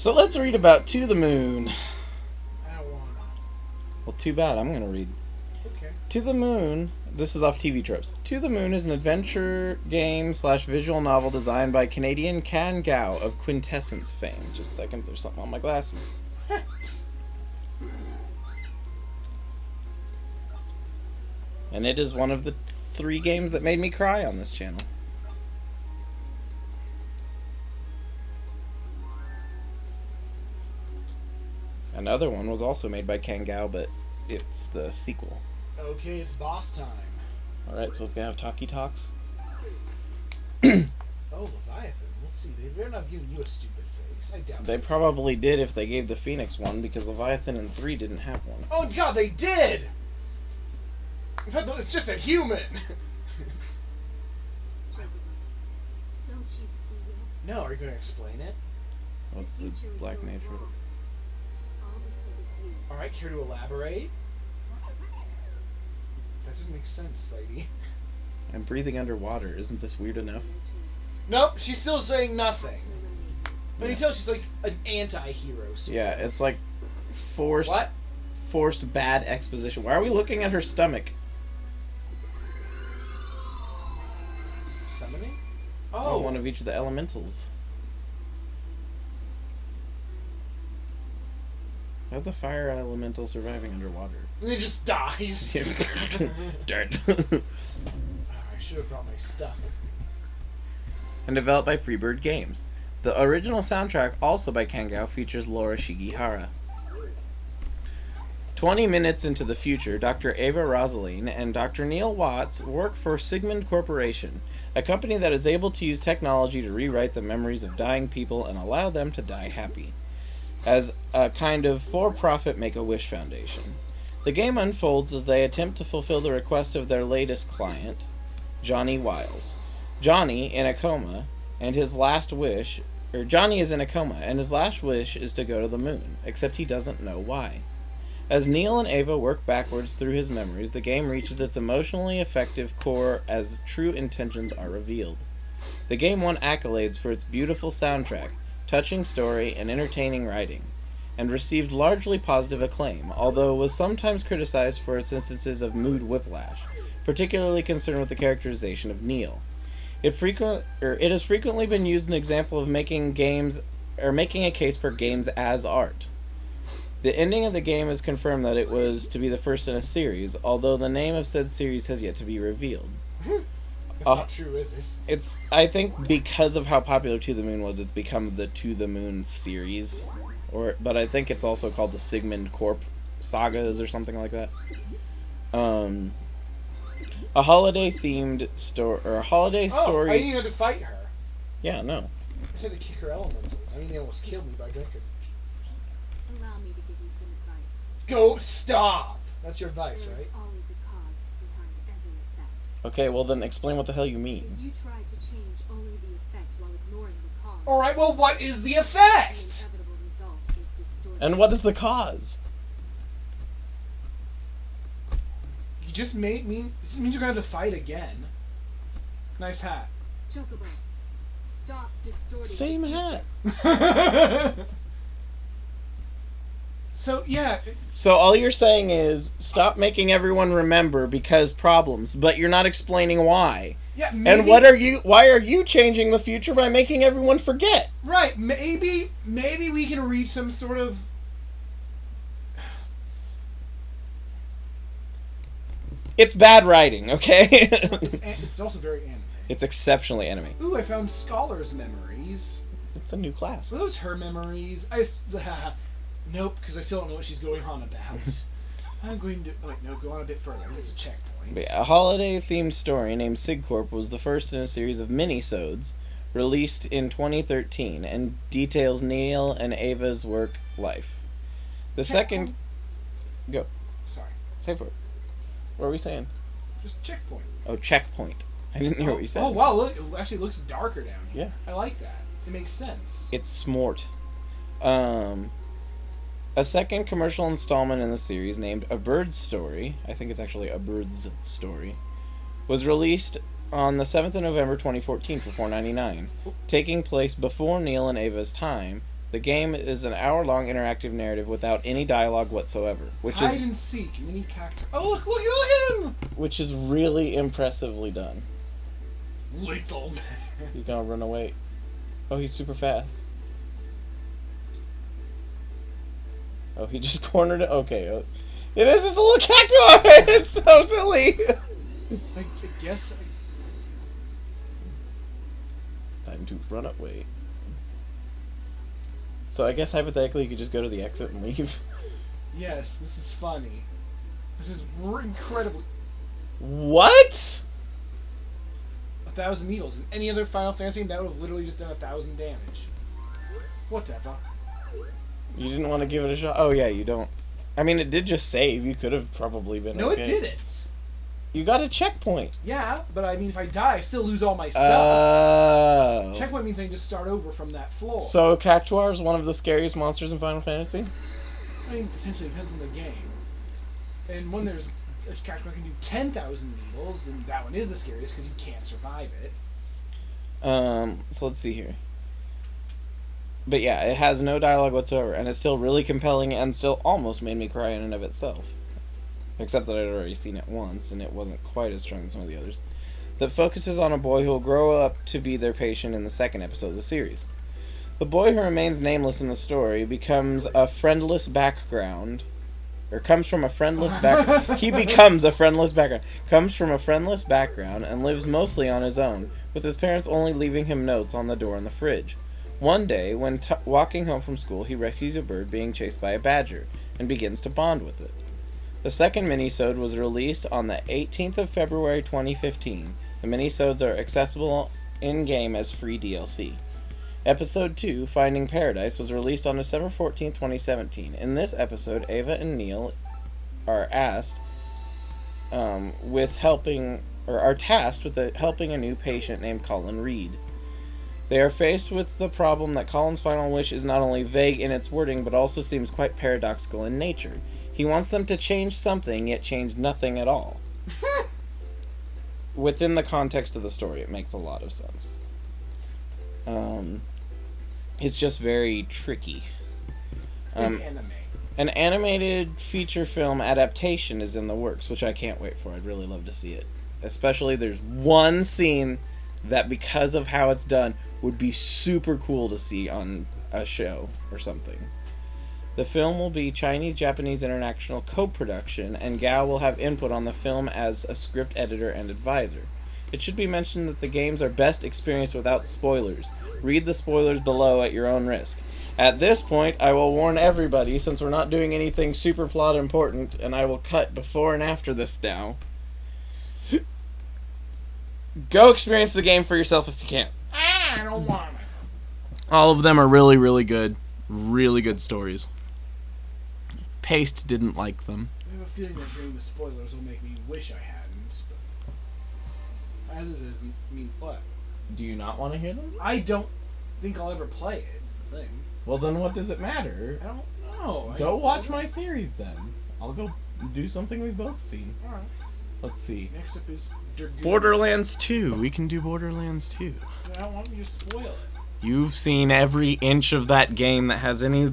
So let's read about To the Moon. I don't want to. Well, too bad. I'm going to read. Okay. To the Moon, this is off TVTropes. To the Moon is an adventure game / visual novel designed by Canadian Can Gao of Quintessence fame. Just a second, there's something on my glasses. And it is one of the 3 games that made me cry on this channel. Another one was also made by Can Gao, but it's the sequel. Okay, it's boss time. Alright, so it's gonna have talkie talks. Oh, Leviathan. Let's see. They better not give you a stupid face. I doubt They probably did if they gave the Phoenix one, because Leviathan and 3 didn't have one. Oh, God, they did! In fact, it's just a human. Chocobo, don't you see it? No, are you going to explain it? What's the black nature of it? All because of you. Alright, care to elaborate? That doesn't make sense, lady. I'm breathing underwater. Isn't this weird enough? Nope, she's still saying nothing. But you Yeah. tell she's like an anti-hero. Yeah, it's like forced What? bad exposition. Why are we looking at her stomach? Summoning? Oh, Oh, one of each of the elementals. How's the fire elemental surviving underwater? and it just dies. Dead. Oh, I should have brought my stuff with me. And developed by Freebird Games. The original soundtrack, also by Kangao, features Laura Shigihara. 20 minutes into the future, Dr. Ava Rosaline and Dr. Neil Watts work for Sigmund Corporation, a company that is able to use technology to rewrite the memories of dying people and allow them to die happy, as a kind of for-profit Make-A-Wish foundation. The game unfolds as they attempt to fulfill the request of their latest client, Johnny Wiles. Johnny is in a coma, and his last wish is to go to the moon, except he doesn't know why. As Neil and Ava work backwards through his memories, the game reaches its emotionally effective core as true intentions are revealed. The game won accolades for its beautiful soundtrack, touching story, and entertaining writing, and received largely positive acclaim, although it was sometimes criticized for its instances of mood whiplash, particularly concerned with the characterization of Neil. It has frequently been used as an example of making a case for games as art. The ending of the game has confirmed that it was to be the first in a series, although the name of said series has yet to be revealed. It's not true, is it? It's, I think, because of how popular To the Moon was, it's become the To the Moon series. But I think it's also called the Sigmund Corp Sagas or something like that. A holiday-themed story, or a holiday story. I didn't have to fight her. Yeah, no. I just had to kick her elementals. I mean, they almost killed me by drinking. Allow me to give you some advice. Go stop! That's your advice, There is right? always a cause behind every effect. Okay, well then explain what the hell you If mean. you try to change only the effect while ignoring the cause, Alright, well, what is the the effect? inevitable result is distortion. And what is the cause? You just made me. It just means you're gonna have to fight again. Nice hat. Chocobo, stop distorting Same the future. hat. So, yeah. So all you're saying is, stop making everyone remember because problems, but you're not explaining why. Yeah, maybe. And why are you changing the future by making everyone forget? Right, maybe we can reach some sort of. It's bad writing, okay? It's also very anime. It's exceptionally anime. Ooh, I found Scholar's memories. It's a new class. Were those her memories? Nope, because I still don't know what she's going on about. I'm going to... Wait, no, go on a bit further. I think it's a checkpoint. But yeah, a holiday-themed story named SigCorp was the first in a series of mini-sodes released in 2013 and details Neil and Ava's work life. The second... Go. Sorry. Say for it. What were we saying? Just checkpoint. Oh, checkpoint. I didn't hear what you said. Oh, wow, look. It actually looks darker down here. Yeah. I like that. It makes sense. It's smort. A second commercial installment in the series, named A Bird's Story, I think it's actually A Bird's Story, was released on the 7th of November 2014 for $4.99. Taking place before Neil and Ava's time, The game is an hour-long interactive narrative without any dialogue whatsoever, Hide and seek, mini cactus. Oh, look at him! which is really impressively done. Little man. He's gonna run away. Oh, he's super fast. Oh, he just cornered it. Okay, it is. It's a little cactuar. It's so silly. I guess. Time to run away. So I guess hypothetically you could just go to the exit and leave. Yes, this is funny. This is incredibly. What? 1,000 needles. In any other Final Fantasy game, that would have literally just done 1,000 damage. Whatever. You didn't want to give it a shot? Oh yeah, you don't. I mean, it did just save. You could have probably been No, okay. it didn't. You got a checkpoint. Yeah, but I mean, if I die, I still lose all my stuff. Oh. Checkpoint means I can just start over from that floor. So Cactuar is one of the scariest monsters in Final Fantasy? I mean, potentially depends on the game. And when there's a Cactuar can do 10,000 needles, and that one is the scariest because you can't survive it. So let's see here. But yeah, it has no dialogue whatsoever, and it's still really compelling and still almost made me cry in and of itself. Except that I'd already seen it once, and it wasn't quite as strong as some of the others. That focuses on a boy who will grow up to be their patient in the second episode of the series. The boy who remains nameless in the story becomes a friendless background, or comes from a friendless background. He becomes a friendless background. Comes from a friendless background and lives mostly on his own, with his parents only leaving him notes on the door and the fridge. One day, when walking home from school, he rescues a bird being chased by a badger, and begins to bond with it. The second minisode was released on the 18th of February 2015. The minisodes are accessible in-game as free DLC. Episode 2, Finding Paradise, was released on December 14, 2017. In this episode, Ava and Neil are tasked with helping a new patient named Colin Reed. They are faced with the problem that Colin's final wish is not only vague in its wording, but also seems quite paradoxical in nature. He wants them to change something, yet change nothing at all. Within the context of the story, it makes a lot of sense. It's just very tricky. Anime. An animated feature film adaptation is in the works, which I can't wait for. I'd really love to see it. Especially there's one scene that, because of how it's done, would be super cool to see on a show or something. The film will be Chinese-Japanese international co-production, and Gao will have input on the film as a script editor and advisor. It should be mentioned that the games are best experienced without spoilers. Read the spoilers below at your own risk. At this point, I will warn everybody, since we're not doing anything super plot important, and I will cut before and after this now. Go experience the game for yourself if you can. I don't want it. All of them are really, really good. Really good stories. Paste didn't like them. I have a feeling that hearing the spoilers will make me wish I hadn't. But as it is, I mean, what? Do you not want to hear them? I don't think I'll ever play it, is the thing. Well, then what does it matter? I don't know. Go watch my series then. I'll go do something we've both seen. Alright. Let's see. Next up is Dragoon. Borderlands 2. We can do Borderlands 2. I don't want you to spoil it. You've seen every inch of that game that has any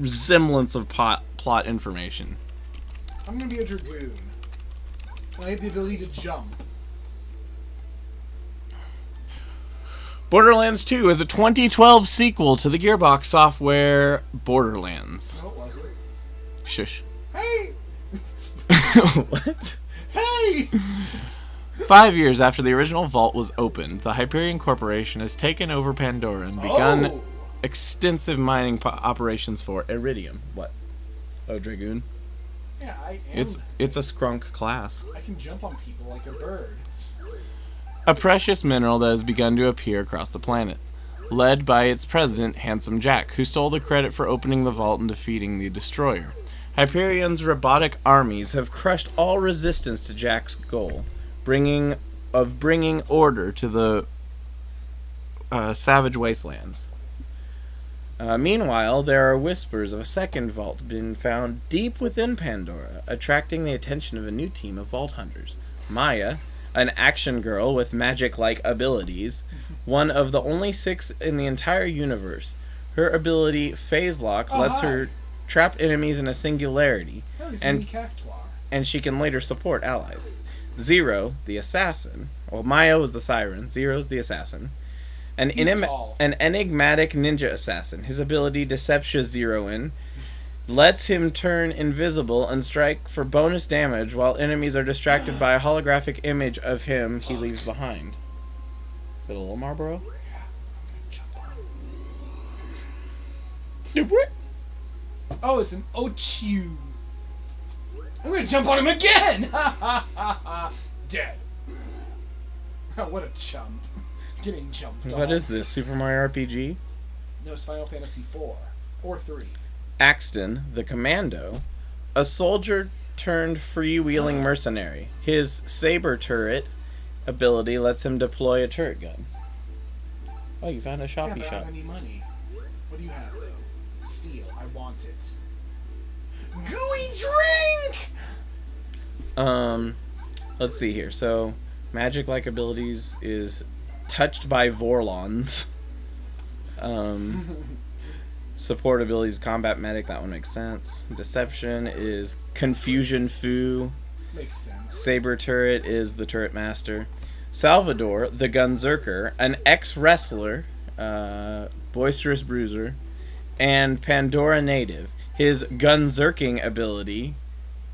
semblance of plot information. I'm gonna be a Dragoon. I have the ability to jump. Borderlands 2 is a 2012 sequel to the Gearbox software Borderlands. No, it wasn't. Shush. Hey! What? Hey! 5 years after the original vault was opened, the Hyperion Corporation has taken over Pandora and begun extensive mining operations for Iridium. What? Oh, Dragoon? Yeah, I am. It's a skrunk class. I can jump on people like a bird. A precious mineral that has begun to appear across the planet, led by its president, Handsome Jack, who stole the credit for opening the vault and defeating the Destroyer. Hyperion's robotic armies have crushed all resistance to Jack's goal, bringing order to the savage wastelands. Meanwhile, there are whispers of a second vault being found deep within Pandora, attracting the attention of a new team of vault hunters. Maya, an action girl with magic-like abilities, one of the only 6 in the entire universe. Her ability Phase Lock lets her trap enemies in a singularity, Oh, it's and mini cactuar. and she can later support allies. Zero, the assassin. Well, Mayo is the siren. Zero's the assassin. An enigmatic ninja assassin. His ability Deception Zero in lets him turn invisible and strike for bonus damage while enemies are distracted by a holographic image of him he leaves behind. Is it a little Marlboro? Oh, it's an Ochu. I'm gonna jump on him again! Dead. What a chump. Getting jumped on. What is this, Super Mario RPG? No, it's Final Fantasy 4. Or 3. Axton, the Commando, a soldier turned freewheeling mercenary. His saber turret ability lets him deploy a turret gun. Oh, you found a shoppy I don't shop. have any money. What do you have, though? Steel. I want it. Gooey drink! Let's see here. So, magic-like abilities is touched by Vorlons. Support abilities, combat medic, that one makes sense. Deception is confusion foo. Makes sense. Saber turret is the turret master. Salvador, the Gunzerker, an ex-wrestler, boisterous bruiser, and Pandora native. His Gunzerking ability,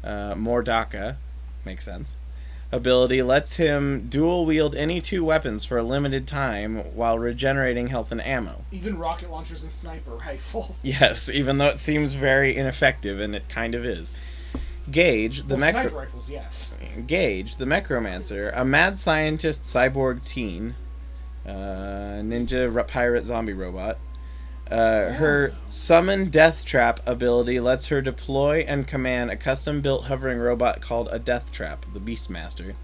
Mordaka, makes sense, ability lets him dual wield any two weapons for a limited time while regenerating health and ammo. Even rocket launchers and sniper rifles. Yes, even though it seems very ineffective, and it kind of is. Gage, the sniper rifles, yes. Gage, the Necromancer, a mad scientist cyborg teen, ninja pirate zombie robot. Her Summon Death Trap ability lets her deploy and command a custom-built hovering robot called a Death Trap, the Beastmaster.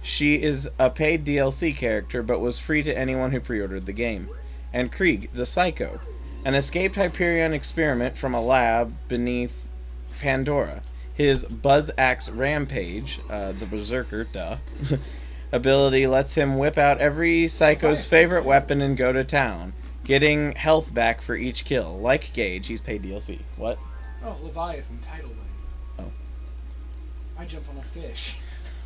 She is a paid DLC character, but was free to anyone who pre-ordered the game. And Krieg, the Psycho, an escaped Hyperion experiment from a lab beneath Pandora. His Buzz Axe Rampage, the Berserker, ability lets him whip out every Psycho's favorite weapon and go to town, getting health back for each kill. Like Gage, he's paid DLC. What? Oh, Leviathan, Tidal Wave. Oh. I jump on a fish.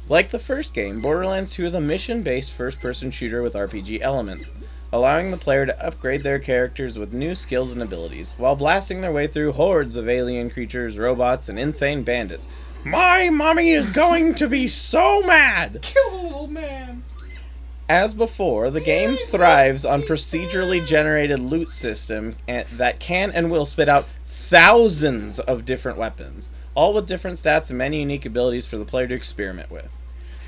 Like the first game, Borderlands 2 is a mission-based first-person shooter with RPG elements, allowing the player to upgrade their characters with new skills and abilities, while blasting their way through hordes of alien creatures, robots, and insane bandits. My mommy is going to be so mad! Kill the little man! As before, the game thrives on procedurally generated loot system that can and will spit out thousands of different weapons, all with different stats and many unique abilities for the player to experiment with.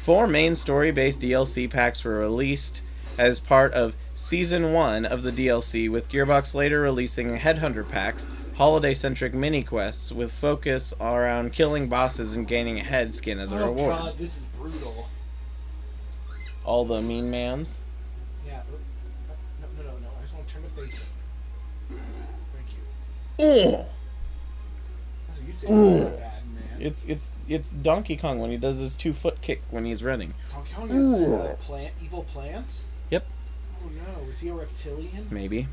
4 main story-based DLC packs were released as part of Season 1 of the DLC, with Gearbox later releasing Headhunter packs, holiday-centric mini-quests with focus around killing bosses and gaining a head skin as a reward. Oh god, this is brutal. All the mean mans? Yeah. No. I just want to turn the face up. Thank you. Oh! That's what you'd say. Bad, man. It's Donkey Kong when he does his 2-foot kick when he's running. Donkey Kong is a evil plant? Yep. Oh no, is he a reptilian? Maybe.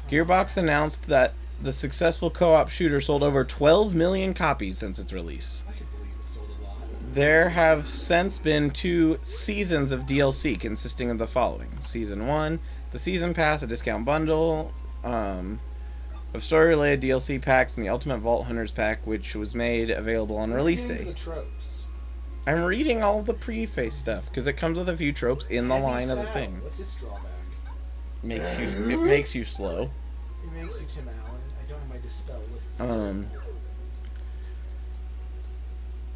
Gearbox announced that the successful co-op shooter sold over 12 million copies since its release. I could believe it sold a lot. There have since been 2 seasons of DLC consisting of the following. Season 1, the Season Pass, a discount bundle of story-related DLC packs, and the Ultimate Vault Hunters pack, which was made available on release day. TVTropes. I'm reading all the preface stuff, because it comes with a few tropes in the line of the thing. What's its drawback? It makes you slow. It makes you Tim Allen. I don't have my dispel with me.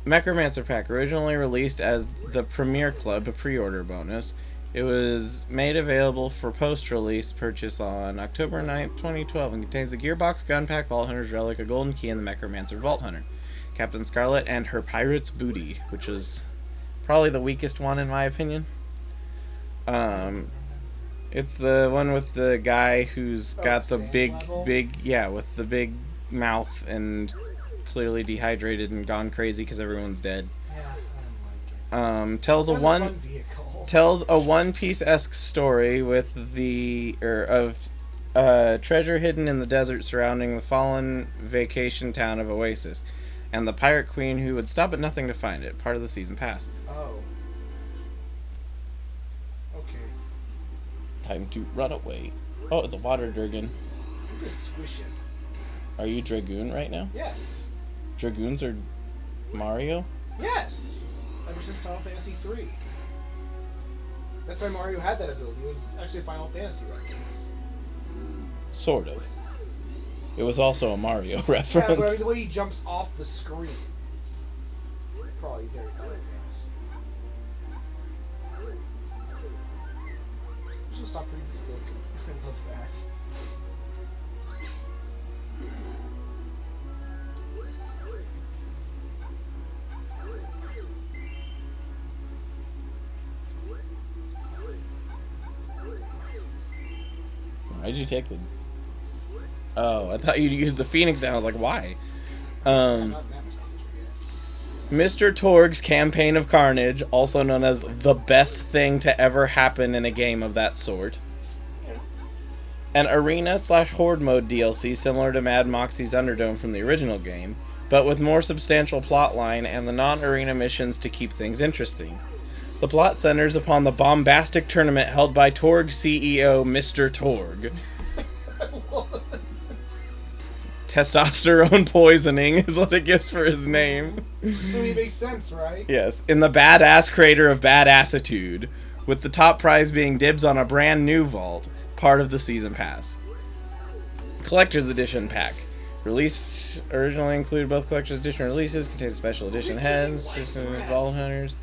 Necromancer Pack, originally released as the Premier Club, a pre-order bonus. It was made available for post-release purchase on October 9th, 2012, and contains the Gearbox Gun Pack, Vault Hunter's Relic, a Golden Key, and the Necromancer Vault Hunter. Captain Scarlet and her Pirate's Booty, which is probably the weakest one in my opinion. It's the one with the guy who's got the big, with the big mouth and clearly dehydrated and gone crazy because everyone's dead. Yeah, I don't like it. Tells a One Piece-esque story with treasure hidden in the desert surrounding the fallen vacation town of Oasis, and the pirate queen who would stop at nothing to find it. Part of the season pass. Oh. Okay. Time to run away. Oh, it's a water dragon. I'm gonna squish it. Are you Dragoon right now? Yes. Dragoons are Mario? Yes! Ever since Final Fantasy III. That's why Mario had that ability. It was actually a Final Fantasy reference. Sort of. It was also a Mario reference. Yeah, but I mean, the way he jumps off the screen is probably very Final Fantasy. I'm just gonna stop reading this book. I love that. Why'd you take the... Oh, I thought you'd used the Phoenix down. I was like, why? Not that much Mr. Torg's Campaign of Carnage, also known as the best thing to ever happen in a game of that sort. An arena/horde mode DLC similar to Mad Moxie's Underdome from the original game, but with more substantial plotline and the non-arena missions to keep things interesting. The plot centers upon the bombastic tournament held by Torg CEO Mr. Torg. Testosterone poisoning is what it gives for his name. I mean, it makes sense, right? Yes, in the badass crater of badassitude, with the top prize being dibs on a brand new vault, part of the season pass. Collector's Edition pack. Released originally included both Collector's Edition releases, contains special edition heads, system of vault hunters.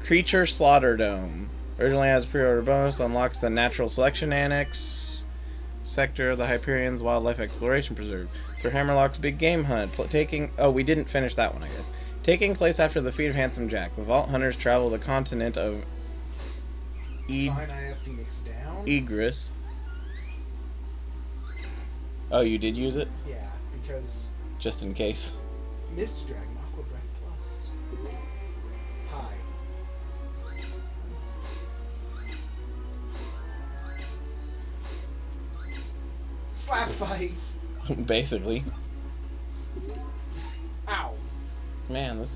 Creature Slaughter Dome. Originally has a pre-order bonus, unlocks the Natural Selection Annex sector of the Hyperion's Wildlife Exploration Preserve. Sir Hammerlock's Big Game Hunt. We didn't finish that one, I guess. Taking place after the feat of Handsome Jack, the Vault Hunters travel the continent of It's fine, I have Phoenix down. Egress. Oh, you did use it? Yeah, because Just in case. Mist Dragon Aqua Breath Plus. Hi. Slap fight. Basically. Ow. Man, this